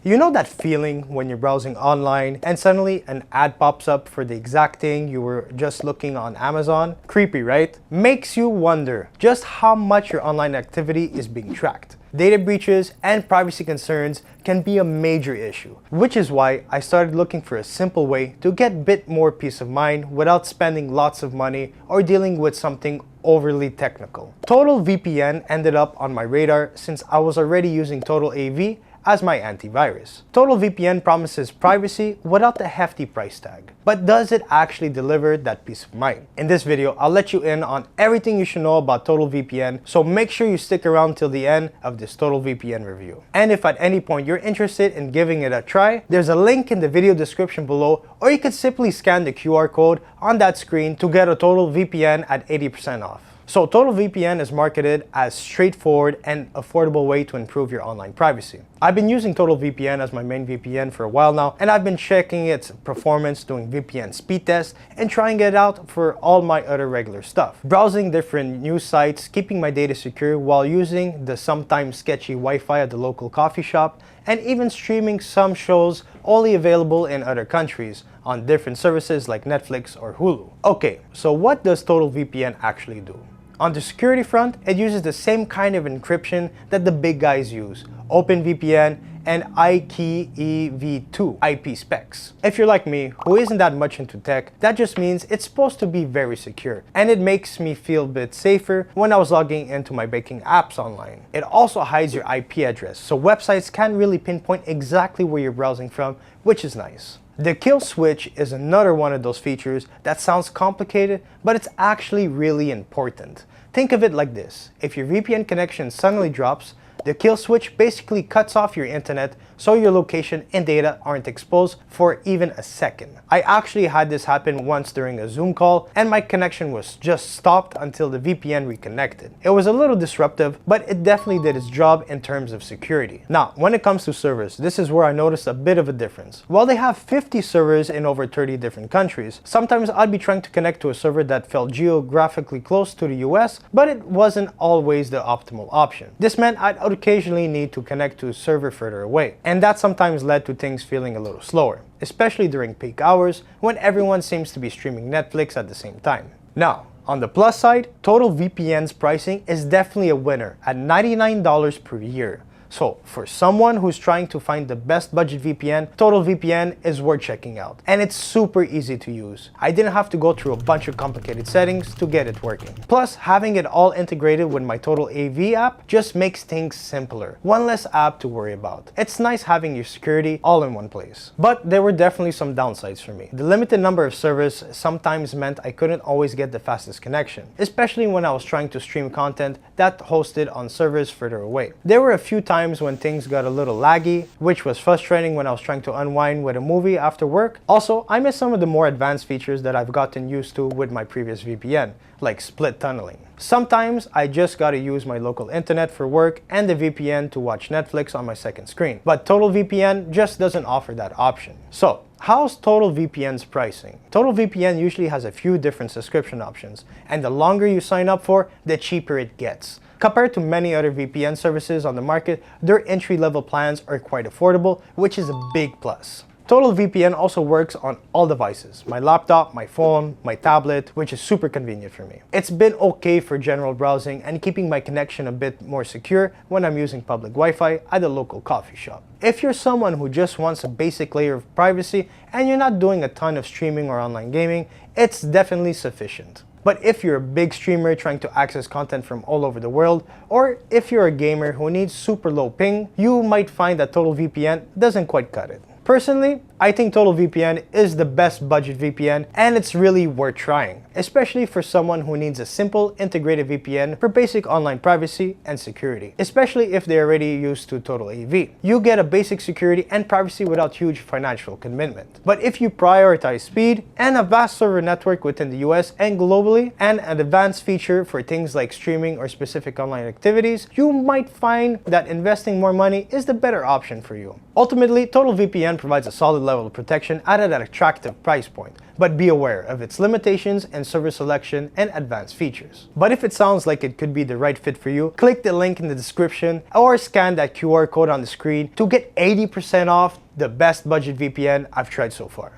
You know that feeling when you're browsing online and suddenly an ad pops up for the exact thing you were just looking on Amazon? Creepy, right? Makes you wonder just how much your online activity is being tracked. Data breaches and privacy concerns can be a major issue, which is why I started looking for a simple way to get a bit more peace of mind without spending lots of money or dealing with something overly technical. TotalVPN ended up on my radar since I was already using TotalAV as my antivirus. TotalVPN promises privacy without the hefty price tag. But does it actually deliver that peace of mind? In this video, I'll let you in on everything you should know about TotalVPN, so make sure you stick around till the end of this TotalVPN review. And if at any point you're interested in giving it a try, there's a link in the video description below, or you could simply scan the QR code on that screen to get a TotalVPN at 80% off. So TotalVPN is marketed as straightforward and affordable way to improve your online privacy. I've been using TotalVPN as my main VPN for a while now, and I've been checking its performance, doing VPN speed tests, and trying it out for all my other regular stuff. Browsing different news sites, keeping my data secure while using the sometimes sketchy Wi-Fi at the local coffee shop, and even streaming some shows only available in other countries on different services like Netflix or Hulu. Okay, so what does TotalVPN actually do? On the security front, it uses the same kind of encryption that the big guys use, OpenVPN and IPv2 IPspecs. If you're like me, who isn't that much into tech, that just means it's supposed to be very secure, and it makes me feel a bit safer when I was logging into my baking apps online. It also hides your IP address, so websites can't really pinpoint exactly where you're browsing from, which is nice. The kill switch is another one of those features that sounds complicated, but it's actually really important. Think of it like this: if your VPN connection suddenly drops, the kill switch basically cuts off your internet so your location and data aren't exposed for even a second. I actually had this happen once during a Zoom call, and my connection was just stopped until the VPN reconnected. It was a little disruptive, but it definitely did its job in terms of security. Now, when it comes to servers, this is where I noticed a bit of a difference. While they have 50 servers in over 30 different countries, sometimes I'd be trying to connect to a server that felt geographically close to the US, but it wasn't always the optimal option. This meant I'd occasionally need to connect to a server further away, and that sometimes led to things feeling a little slower, especially during peak hours when everyone seems to be streaming Netflix at the same time. Now, on the plus side, TotalVPN's pricing is definitely a winner at $99 per year. So for someone who's trying to find the best budget VPN, TotalVPN is worth checking out. And it's super easy to use. I didn't have to go through a bunch of complicated settings to get it working. Plus, having it all integrated with my TotalAV app just makes things simpler. One less app to worry about. It's nice having your security all in one place. But there were definitely some downsides for me. The limited number of servers sometimes meant I couldn't always get the fastest connection, especially when I was trying to stream content that hosted on servers further away. There were a few times when things got a little laggy, which was frustrating when I was trying to unwind with a movie after work. Also, I missed some of the more advanced features that I've gotten used to with my previous VPN, like split tunneling. Sometimes I just gotta use my local internet for work and the VPN to watch Netflix on my second screen, but TotalVPN just doesn't offer that option. So, how's TotalVPN's pricing? TotalVPN usually has a few different subscription options, and the longer you sign up for, the cheaper it gets. Compared to many other VPN services on the market, their entry-level plans are quite affordable, which is a big plus. TotalVPN also works on all devices, my laptop, my phone, my tablet, which is super convenient for me. It's been okay for general browsing and keeping my connection a bit more secure when I'm using public Wi-Fi at a local coffee shop. If you're someone who just wants a basic layer of privacy and you're not doing a ton of streaming or online gaming, it's definitely sufficient. But if you're a big streamer trying to access content from all over the world, or if you're a gamer who needs super low ping, you might find that TotalVPN doesn't quite cut it. Personally, I think TotalVPN is the best budget VPN, and it's really worth trying, especially for someone who needs a simple integrated VPN for basic online privacy and security, especially if they're already used to TotalAV. You get a basic security and privacy without huge financial commitment. But if you prioritize speed and a vast server network within the US and globally, and an advanced feature for things like streaming or specific online activities, you might find that investing more money is the better option for you. Ultimately, TotalVPN provides a solid level of protection at an attractive price point. But be aware of its limitations and server selection and advanced features. But if it sounds like it could be the right fit for you, click the link in the description or scan that QR code on the screen to get 80% off the best budget VPN I've tried so far.